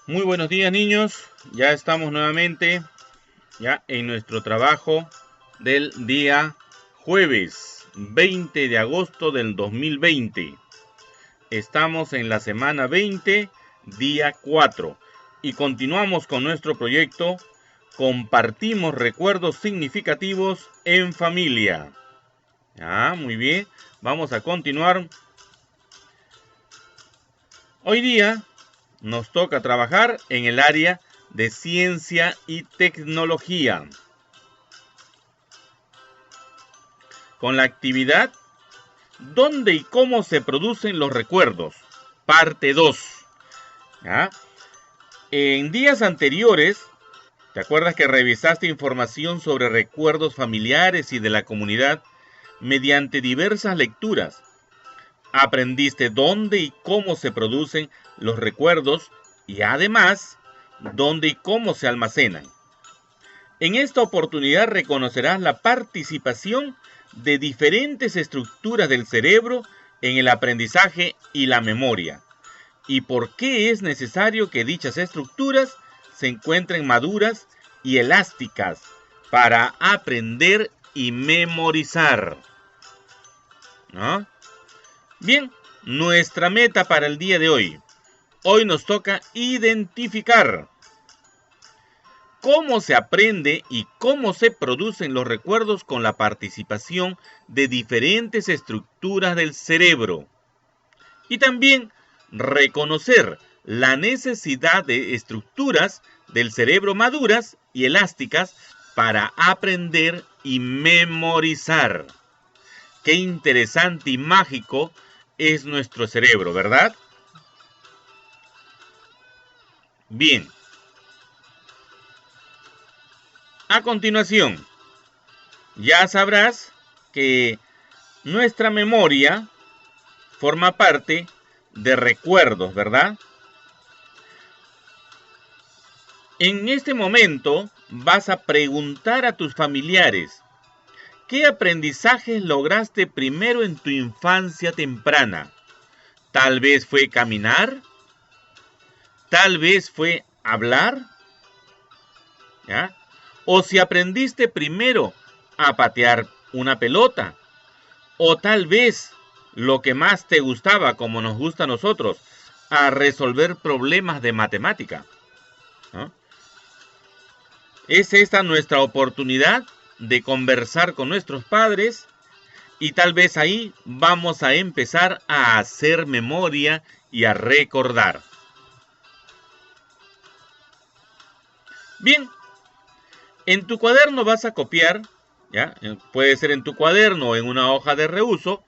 Muy buenos días, niños. Ya estamos nuevamente ya en nuestro trabajo del día jueves 20 de agosto del 2020. Estamos en la semana 20, día 4, y continuamos con nuestro proyecto Compartimos recuerdos significativos en familia. Muy bien. Vamos a continuar. Hoy día nos toca trabajar en el área de ciencia y tecnología, con la actividad ¿Dónde y cómo se producen los recuerdos? Parte 2. ¿Ya? En días anteriores, ¿te acuerdas que revisaste información sobre recuerdos familiares y de la comunidad mediante diversas lecturas? Aprendiste dónde y cómo se producen los recuerdos y además dónde y cómo se almacenan. En esta oportunidad reconocerás la participación de diferentes estructuras del cerebro en el aprendizaje y la memoria, y por qué es necesario que dichas estructuras se encuentren maduras y elásticas para aprender y memorizar. ¿No? Bien, nuestra meta para el día de hoy. Hoy nos toca identificar cómo se aprende y cómo se producen los recuerdos con la participación de diferentes estructuras del cerebro. Y también reconocer la necesidad de estructuras del cerebro maduras y elásticas para aprender y memorizar. Qué interesante y mágico es nuestro cerebro, ¿verdad? Bien. A continuación, ya sabrás que nuestra memoria forma parte de recuerdos, ¿verdad? En este momento vas a preguntar a tus familiares, ¿qué aprendizajes lograste primero en tu infancia temprana? Tal vez fue caminar, tal vez fue hablar, ¿ya? O si aprendiste primero a patear una pelota, o tal vez lo que más te gustaba, como nos gusta a nosotros, a resolver problemas de matemática, ¿no? Es esta nuestra oportunidad de conversar con nuestros padres y tal vez ahí vamos a empezar a hacer memoria y a recordar. Bien, en tu cuaderno vas a copiar, ¿ya? Puede ser en tu cuaderno o en una hoja de reuso,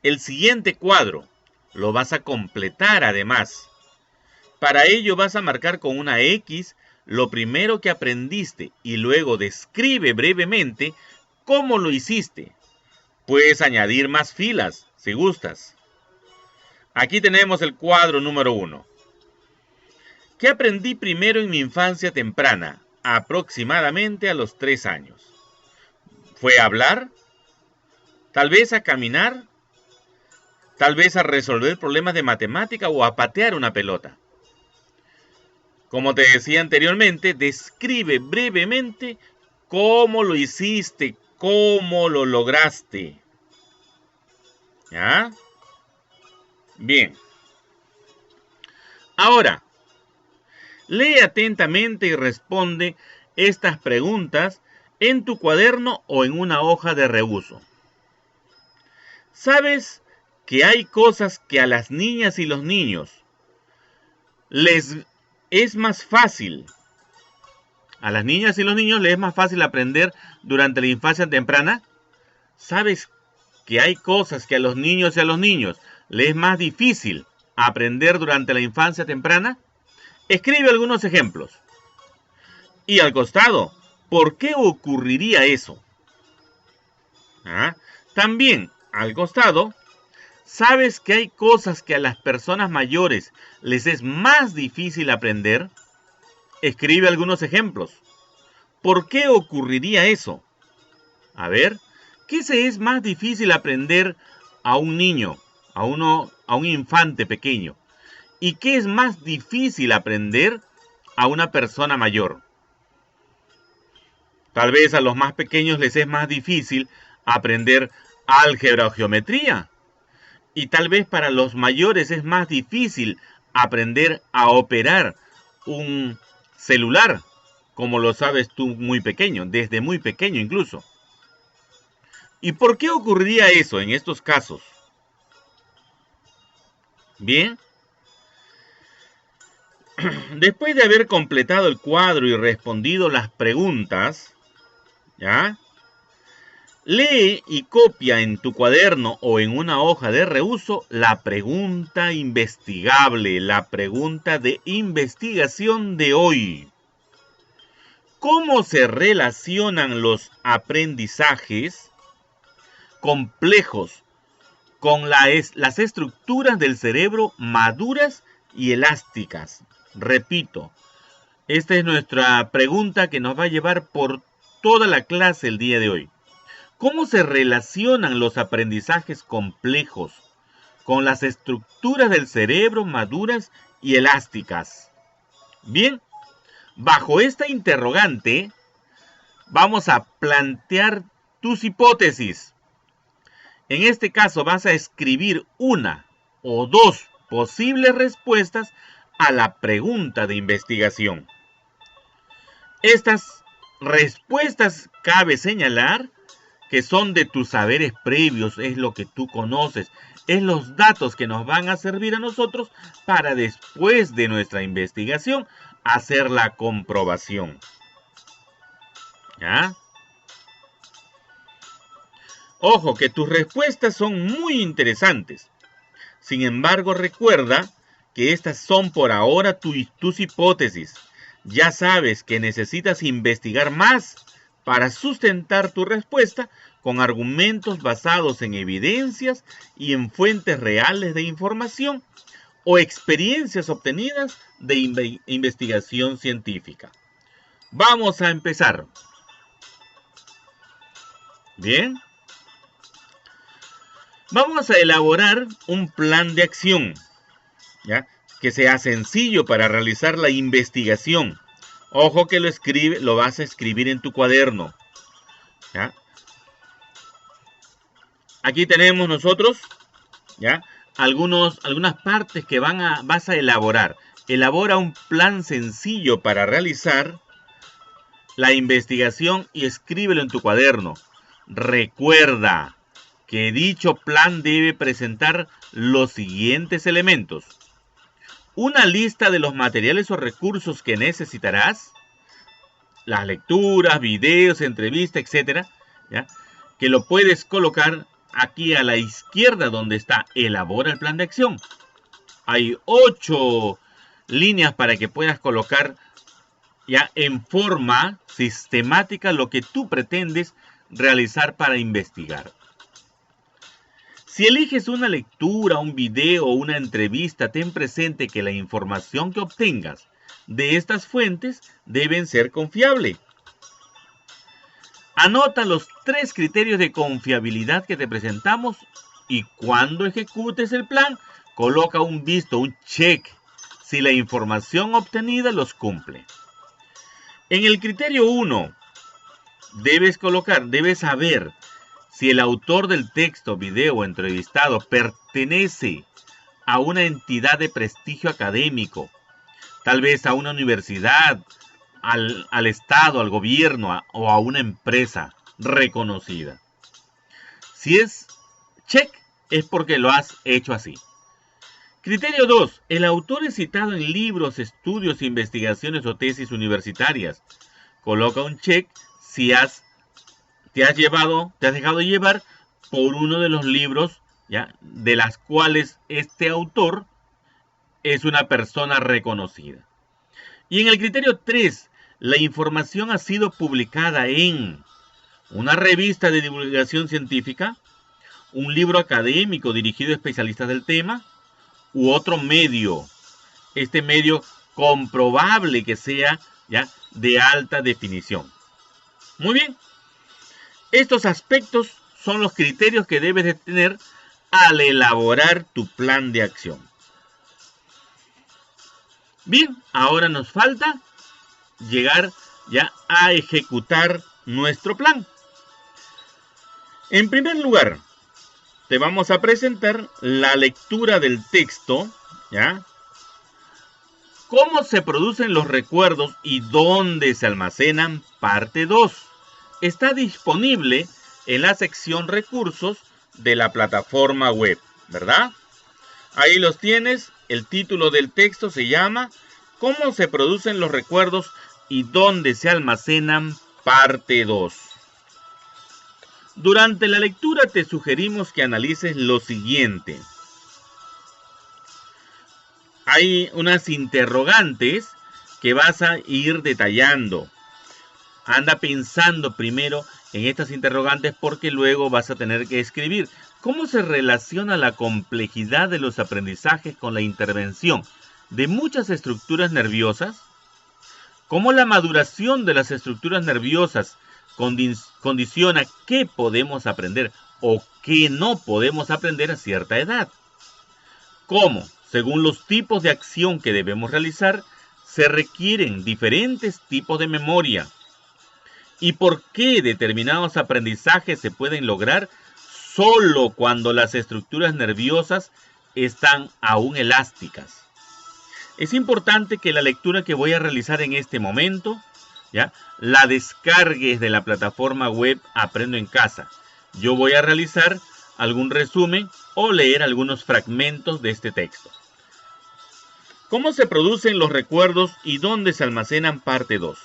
el siguiente cuadro. Lo vas a completar además. Para ello vas a marcar con una X lo primero que aprendiste y luego describe brevemente cómo lo hiciste. Puedes añadir más filas si gustas. Aquí tenemos el cuadro número 1. ¿Qué aprendí primero en mi infancia temprana? Aproximadamente a los 3 años. ¿Fue a hablar? ¿Tal vez a caminar? ¿Tal vez a resolver problemas de matemática o a patear una pelota? Como te decía anteriormente, describe brevemente cómo lo hiciste, cómo lo lograste. ¿Ya? Bien. Ahora, lee atentamente y responde estas preguntas en tu cuaderno o en una hoja de reuso. ¿Sabes que hay cosas que a las niñas y los niños les es más fácil? A las niñas y los niños les es más fácil aprender durante la infancia temprana. ¿Sabes que hay cosas que a los niños y a los niños les es más difícil aprender durante la infancia temprana? Escribe algunos ejemplos. Y al costado, ¿por qué ocurriría eso? También, al costado, ¿sabes que hay cosas que a las personas mayores les es más difícil aprender? Escribe algunos ejemplos. ¿Por qué ocurriría eso? A ver, ¿qué se es más difícil aprender a un niño, a un infante pequeño? ¿Y qué es más difícil aprender a una persona mayor. Tal vez a los más pequeños les es más difícil aprender álgebra o geometría. Y tal vez para los mayores es más difícil aprender a operar un celular, como lo sabes tú muy pequeño, desde muy pequeño incluso. ¿Y por qué ocurriría eso en estos casos? Bien, después de haber completado el cuadro y respondido las preguntas, ¿ya? Lee y copia en tu cuaderno o en una hoja de reuso la pregunta investigable, la pregunta de investigación de hoy. ¿Cómo se relacionan los aprendizajes complejos con las estructuras del cerebro maduras y elásticas? Repito, esta es nuestra pregunta que nos va a llevar por toda la clase el día de hoy. ¿Cómo se relacionan los aprendizajes complejos con las estructuras del cerebro maduras y elásticas? Bien, bajo esta interrogante vamos a plantear tus hipótesis. En este caso vas a escribir una o dos posibles respuestas a la pregunta de investigación. Estas respuestas cabe señalar que son de tus saberes previos, es lo que tú conoces, es los datos que nos van a servir a nosotros para después de nuestra investigación hacer la comprobación. ¿Ya? Ojo, que tus respuestas son muy interesantes. Sin embargo, recuerda que estas son por ahora tus hipótesis. Ya sabes que necesitas investigar más para sustentar tu respuesta con argumentos basados en evidencias y en fuentes reales de información o experiencias obtenidas de investigación científica. Vamos a empezar. Bien. Vamos a elaborar un plan de acción, ¿ya? Que sea sencillo para realizar la investigación. Ojo que lo vas a escribir en tu cuaderno, ¿ya? Aquí tenemos nosotros, ¿ya? Algunas partes que vas a elaborar. Elabora un plan sencillo para realizar la investigación y escríbelo en tu cuaderno. Recuerda que dicho plan debe presentar los siguientes elementos. Una lista de los materiales o recursos que necesitarás, las lecturas, videos, entrevistas, etcétera, ¿ya? Que lo puedes colocar aquí a la izquierda donde está elabora el plan de acción. Hay 8 líneas para que puedas colocar ya en forma sistemática lo que tú pretendes realizar para investigar. Si eliges una lectura, un video o una entrevista, ten presente que la información que obtengas de estas fuentes deben ser confiable. Anota los 3 criterios de confiabilidad que te presentamos y cuando ejecutes el plan, coloca un visto, un check, si la información obtenida los cumple. En el criterio 1, debes saber si el autor del texto, video o entrevistado pertenece a una entidad de prestigio académico, tal vez a una universidad, al Estado, al gobierno o a una empresa reconocida. Si es check, es porque lo has hecho así. Criterio 2. El autor es citado en libros, estudios, investigaciones o tesis universitarias. Coloca un check si te has dejado llevar por uno de los libros, ¿ya? De las cuales este autor es una persona reconocida. Y en el criterio 3, la información ha sido publicada en una revista de divulgación científica, un libro académico dirigido a especialistas del tema, u otro medio. Este medio comprobable que sea, ¿ya? De alta definición. Muy bien. Estos aspectos son los criterios que debes de tener al elaborar tu plan de acción. Bien, ahora nos falta llegar ya a ejecutar nuestro plan. En primer lugar, te vamos a presentar la lectura del texto, ¿ya? ¿Cómo se producen los recuerdos y dónde se almacenan? Parte 2. Está disponible en la sección recursos de la plataforma web, ¿verdad? Ahí los tienes. El título del texto se llama ¿Cómo se producen los recuerdos y dónde se almacenan? Parte 2. Durante la lectura te sugerimos que analices lo siguiente. Hay unas interrogantes que vas a ir detallando. Anda pensando primero en estas interrogantes porque luego vas a tener que escribir. ¿Cómo se relaciona la complejidad de los aprendizajes con la intervención de muchas estructuras nerviosas? ¿Cómo la maduración de las estructuras nerviosas condiciona qué podemos aprender o qué no podemos aprender a cierta edad? ¿Cómo, según los tipos de acción que debemos realizar, se requieren diferentes tipos de memoria? ¿Y por qué determinados aprendizajes se pueden lograr solo cuando las estructuras nerviosas están aún elásticas? Es importante que la lectura que voy a realizar en este momento, ¿ya?, la descargues de la plataforma web Aprendo en Casa. Yo voy a realizar algún resumen o leer algunos fragmentos de este texto. ¿Cómo se producen los recuerdos y dónde se almacenan? Parte 2.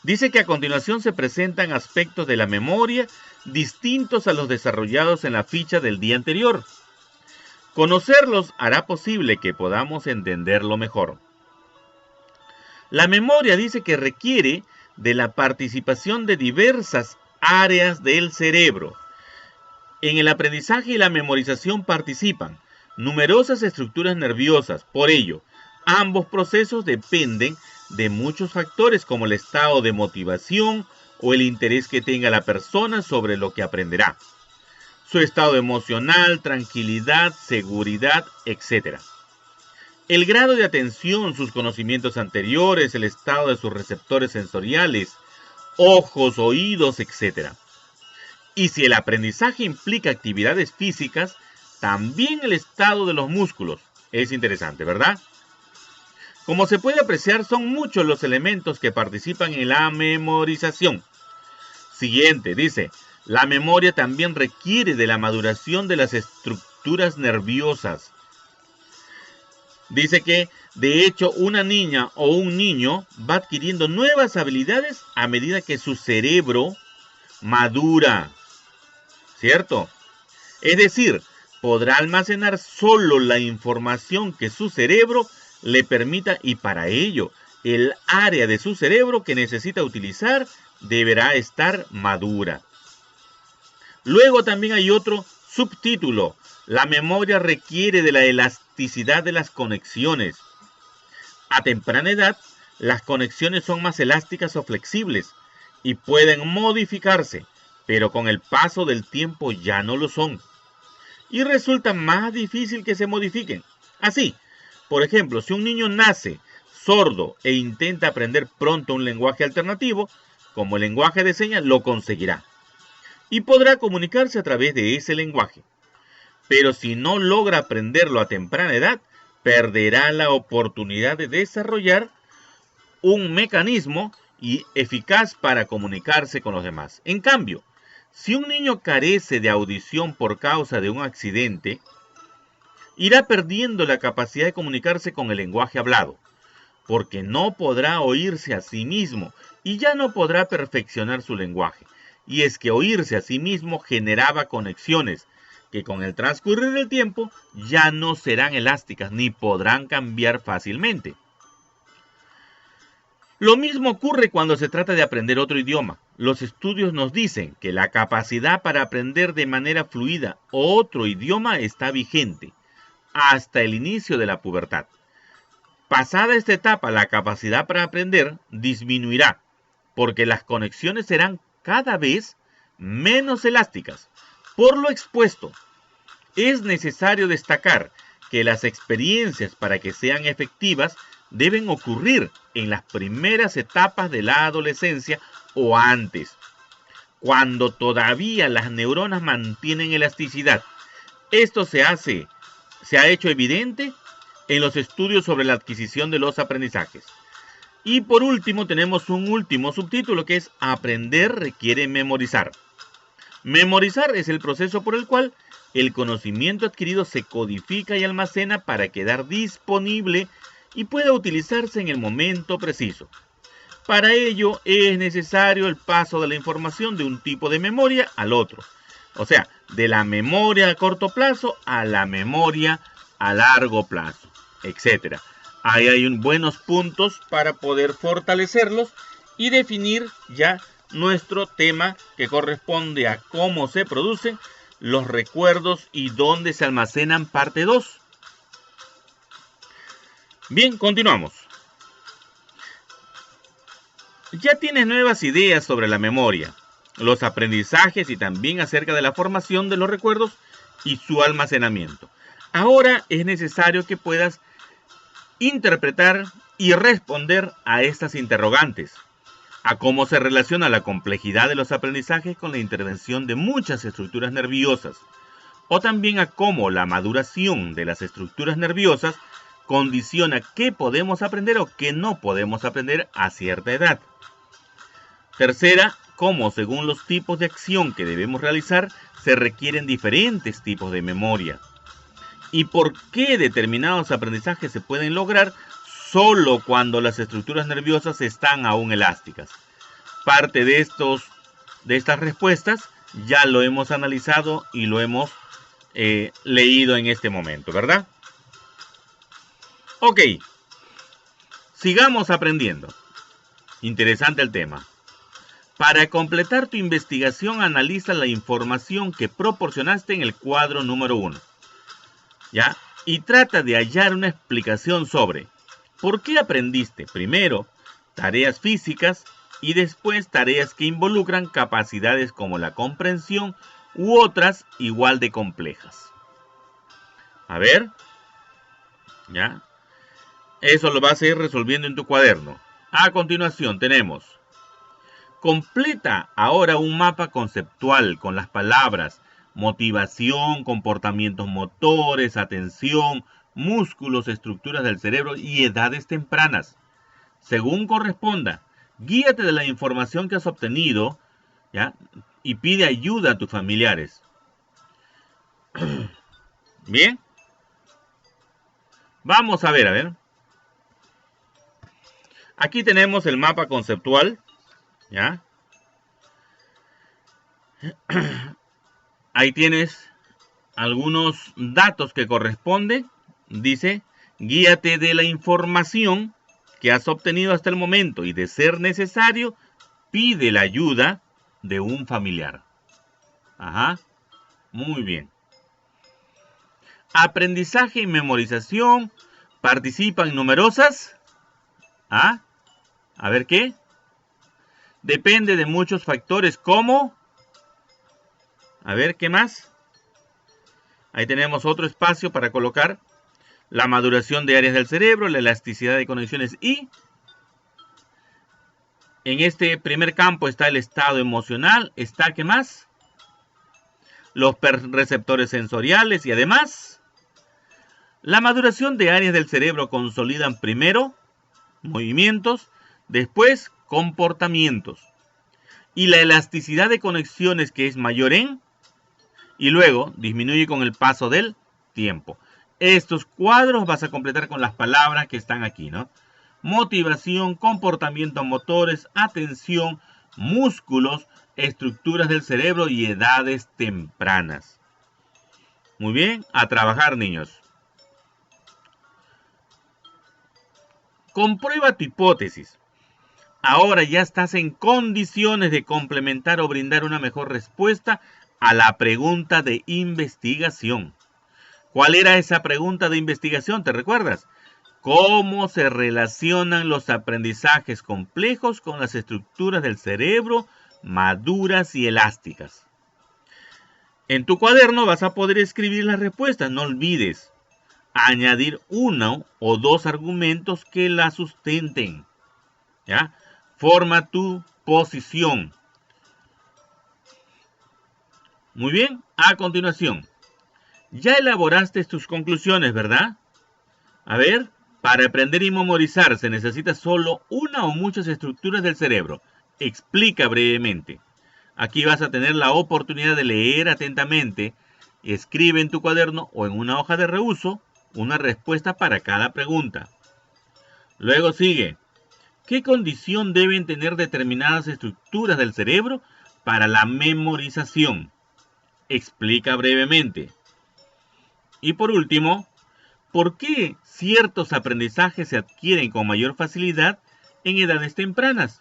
Dice que a continuación se presentan aspectos de la memoria distintos a los desarrollados en la ficha del día anterior. Conocerlos hará posible que podamos entenderlo mejor. La memoria dice que requiere de la participación de diversas áreas del cerebro. En el aprendizaje y la memorización participan numerosas estructuras nerviosas. Por ello, ambos procesos dependen de muchos factores como el estado de motivación o el interés que tenga la persona sobre lo que aprenderá, su estado emocional, tranquilidad, seguridad, etc. El grado de atención, sus conocimientos anteriores, el estado de sus receptores sensoriales, ojos, oídos, etc. Y si el aprendizaje implica actividades físicas, también el estado de los músculos. Es interesante, ¿verdad? Como se puede apreciar, son muchos los elementos que participan en la memorización. Siguiente, dice, la memoria también requiere de la maduración de las estructuras nerviosas. Dice que, de hecho, una niña o un niño va adquiriendo nuevas habilidades a medida que su cerebro madura, ¿cierto? Es decir, podrá almacenar solo la información que su cerebro le permita y para ello el área de su cerebro que necesita utilizar deberá estar madura. Luego también hay otro subtítulo. La memoria requiere de la elasticidad de las conexiones. A temprana edad, las conexiones son más elásticas o flexibles y pueden modificarse, pero con el paso del tiempo ya no lo son. Y resulta más difícil que se modifiquen. Así, por ejemplo, si un niño nace sordo e intenta aprender pronto un lenguaje alternativo, como el lenguaje de señas, lo conseguirá. Y podrá comunicarse a través de ese lenguaje. Pero si no logra aprenderlo a temprana edad, perderá la oportunidad de desarrollar un mecanismo eficaz para comunicarse con los demás. En cambio, si un niño carece de audición por causa de un accidente, irá perdiendo la capacidad de comunicarse con el lenguaje hablado, porque no podrá oírse a sí mismo y ya no podrá perfeccionar su lenguaje. Y es que oírse a sí mismo generaba conexiones que con el transcurrir del tiempo ya no serán elásticas ni podrán cambiar fácilmente. Lo mismo ocurre cuando se trata de aprender otro idioma. Los estudios nos dicen que la capacidad para aprender de manera fluida otro idioma está vigente hasta el inicio de la pubertad. Pasada esta etapa, la capacidad para aprender disminuirá, porque las conexiones serán cada vez menos elásticas. Por lo expuesto, es necesario destacar que las experiencias, para que sean efectivas, deben ocurrir en las primeras etapas de la adolescencia o antes, cuando todavía las neuronas mantienen elasticidad. Esto se ha hecho evidente en los estudios sobre la adquisición de los aprendizajes. Y por último tenemos un último subtítulo que es aprender requiere memorizar. Memorizar es el proceso por el cual el conocimiento adquirido se codifica y almacena para quedar disponible y pueda utilizarse en el momento preciso. Para ello es necesario el paso de la información de un tipo de memoria al otro. O sea, de la memoria a corto plazo a la memoria a largo plazo, etc. Ahí hay buenos puntos para poder fortalecerlos y definir ya nuestro tema que corresponde a cómo se producen los recuerdos y dónde se almacenan, parte 2. Bien, continuamos. Ya tienes nuevas ideas sobre la memoria, los aprendizajes y también acerca de la formación de los recuerdos y su almacenamiento. Ahora es necesario que puedas interpretar y responder a estas interrogantes, a cómo se relaciona la complejidad de los aprendizajes con la intervención de muchas estructuras nerviosas, o también a cómo la maduración de las estructuras nerviosas condiciona qué podemos aprender o qué no podemos aprender a cierta edad. Tercera, cómo según los tipos de acción que debemos realizar se requieren diferentes tipos de memoria. Y por qué determinados aprendizajes se pueden lograr solo cuando las estructuras nerviosas están aún elásticas. Parte de estas respuestas ya lo hemos analizado y lo hemos leído en este momento, ¿verdad? Ok, sigamos aprendiendo. Interesante el tema. Para completar tu investigación, analiza la información que proporcionaste en el cuadro número 1. ¿Ya? Y trata de hallar una explicación sobre por qué aprendiste primero tareas físicas y después tareas que involucran capacidades como la comprensión u otras igual de complejas. A ver, ¿ya? Eso lo vas a ir resolviendo en tu cuaderno. A continuación tenemos: completa ahora un mapa conceptual con las palabras motivación, comportamientos motores, atención, músculos, estructuras del cerebro y edades tempranas. Según corresponda, guíate de la información que has obtenido, ¿ya? Y pide ayuda a tus familiares. Bien. Vamos a ver. Aquí tenemos el mapa conceptual, ¿ya? Ahí tienes algunos datos que corresponden. Dice, guíate de la información que has obtenido hasta el momento y, de ser necesario, pide la ayuda de un familiar. Ajá, muy bien. Aprendizaje y memorización participan en numerosas. A ver qué. Depende de muchos factores como. A ver, ¿qué más? Ahí tenemos otro espacio para colocar la maduración de áreas del cerebro, la elasticidad de conexiones y en este primer campo está el estado emocional, está, ¿qué más? Los receptores sensoriales y además la maduración de áreas del cerebro consolidan primero movimientos, después comportamientos y la elasticidad de conexiones, que es mayor y luego disminuye con el paso del tiempo. Estos cuadros vas a completar con las palabras que están aquí, ¿no? Motivación, comportamientos motores, atención, músculos, estructuras del cerebro y edades tempranas. Muy bien, a trabajar, niños. Comprueba tu hipótesis. Ahora ya estás en condiciones de complementar o brindar una mejor respuesta a la pregunta de investigación. ¿Cuál era esa pregunta de investigación? ¿Te recuerdas? ¿Cómo se relacionan los aprendizajes complejos con las estructuras del cerebro maduras y elásticas? En tu cuaderno vas a poder escribir las respuestas. No olvides añadir uno o dos argumentos que la sustenten. ¿Ya? Forma tu posición. Muy bien, a continuación. Ya elaboraste tus conclusiones, ¿verdad? A ver, para aprender y memorizar se necesita solo una o muchas estructuras del cerebro. Explica brevemente. Aquí vas a tener la oportunidad de leer atentamente. Escribe en tu cuaderno o en una hoja de reuso una respuesta para cada pregunta. Luego sigue. ¿Qué condición deben tener determinadas estructuras del cerebro para la memorización? Explica brevemente. Y por último, ¿por qué ciertos aprendizajes se adquieren con mayor facilidad en edades tempranas?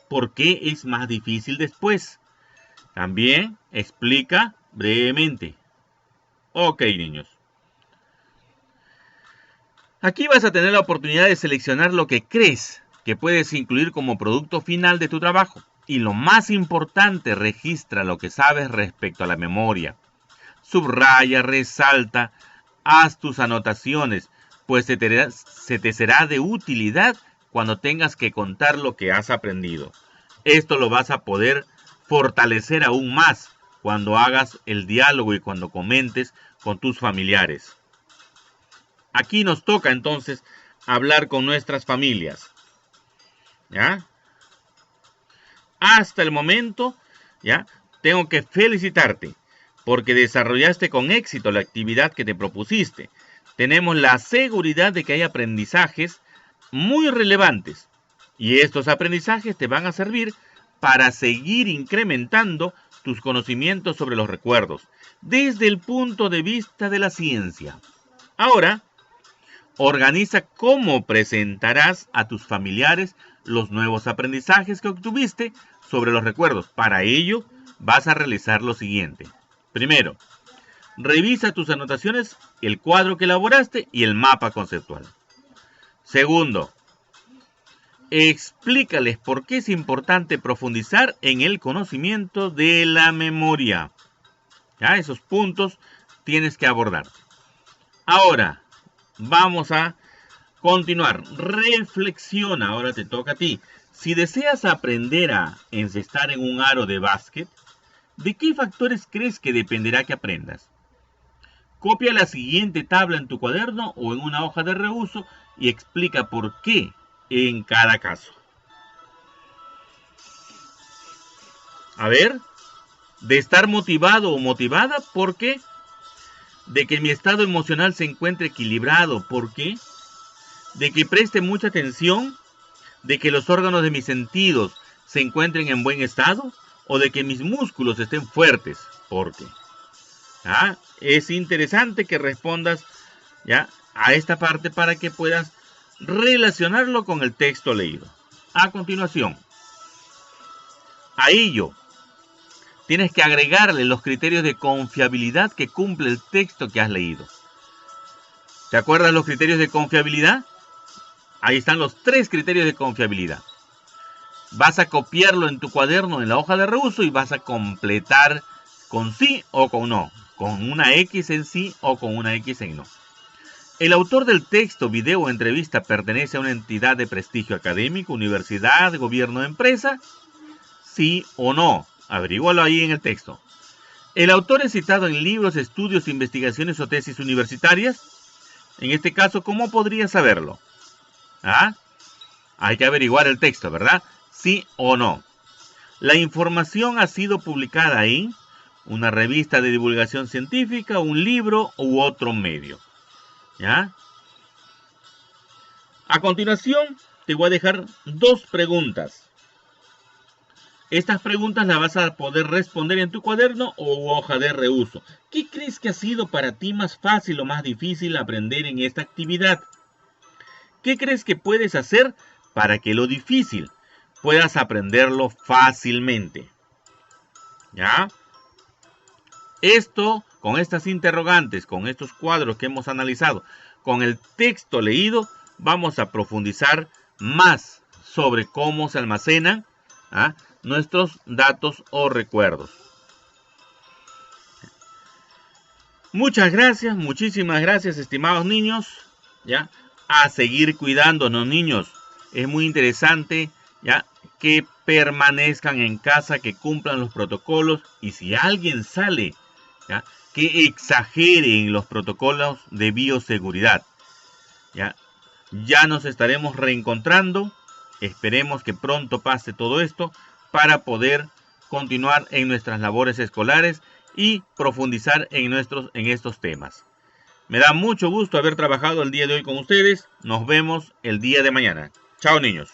¿Por qué es más difícil después? También explica brevemente. Ok, niños. Aquí vas a tener la oportunidad de seleccionar lo que crees que puedes incluir como producto final de tu trabajo. Y lo más importante, registra lo que sabes respecto a la memoria. Subraya, resalta, haz tus anotaciones, pues se te será de utilidad cuando tengas que contar lo que has aprendido. Esto lo vas a poder fortalecer aún más cuando hagas el diálogo y cuando comentes con tus familiares. Aquí nos toca entonces hablar con nuestras familias. ¿Ya? Hasta el momento, ¿ya? Tengo que felicitarte porque desarrollaste con éxito la actividad que te propusiste. Tenemos la seguridad de que hay aprendizajes muy relevantes y estos aprendizajes te van a servir para seguir incrementando tus conocimientos sobre los recuerdos desde el punto de vista de la ciencia. Ahora, organiza cómo presentarás a tus familiares los nuevos aprendizajes que obtuviste sobre los recuerdos. Para ello, vas a realizar lo siguiente. Primero, revisa tus anotaciones, el cuadro que elaboraste y el mapa conceptual. Segundo, explícales por qué es importante profundizar en el conocimiento de la memoria. ¿Ya? Esos puntos tienes que abordar. Ahora, vamos a continuar. Reflexiona, ahora te toca a ti. Si deseas aprender a encestar en un aro de básquet, ¿de qué factores crees que dependerá que aprendas? Copia la siguiente tabla en tu cuaderno o en una hoja de reuso y explica por qué en cada caso. A ver, de estar motivado o motivada, ¿por qué? De que mi estado emocional se encuentre equilibrado, ¿por qué? De que preste mucha atención, de que los órganos de mis sentidos se encuentren en buen estado, o de que mis músculos estén fuertes, ¿por qué? Es interesante que respondas ¿ya? A esta parte para que puedas relacionarlo con el texto leído. A continuación, a ello tienes que agregarle los criterios de confiabilidad que cumple el texto que has leído. ¿Te acuerdas los criterios de confiabilidad? Ahí están los 3 criterios de confiabilidad. Vas a copiarlo en tu cuaderno en la hoja de reuso y vas a completar con sí o con no, con una X en sí o con una X en no. ¿El autor del texto, video o entrevista pertenece a una entidad de prestigio académico, universidad, gobierno o empresa? ¿Sí o no? Averígualo ahí en el texto. ¿El autor es citado en libros, estudios, investigaciones o tesis universitarias? En este caso, ¿cómo podría saberlo? Hay que averiguar el texto, ¿verdad? ¿Sí o no? La información ha sido publicada en una revista de divulgación científica, un libro u otro medio. ¿Ya? A continuación, te voy a dejar 2 preguntas. Estas preguntas las vas a poder responder en tu cuaderno o hoja de reuso. ¿Qué crees que ha sido para ti más fácil o más difícil aprender en esta actividad? ¿Qué crees que puedes hacer para que lo difícil puedas aprenderlo fácilmente? ¿Ya? Esto, con estas interrogantes, con estos cuadros que hemos analizado, con el texto leído, vamos a profundizar más sobre cómo se almacenan nuestros datos o recuerdos. Muchas gracias, muchísimas gracias, estimados niños. ¿Ya? A seguir cuidándonos, niños. Es muy interesante, ¿ya?, que permanezcan en casa, que cumplan los protocolos. Y si alguien sale, ¿ya?, que exageren los protocolos de bioseguridad. Ya nos estaremos reencontrando. Esperemos que pronto pase todo esto para poder continuar en nuestras labores escolares y profundizar en estos temas. Me da mucho gusto haber trabajado el día de hoy con ustedes. Nos vemos el día de mañana. Chao, niños.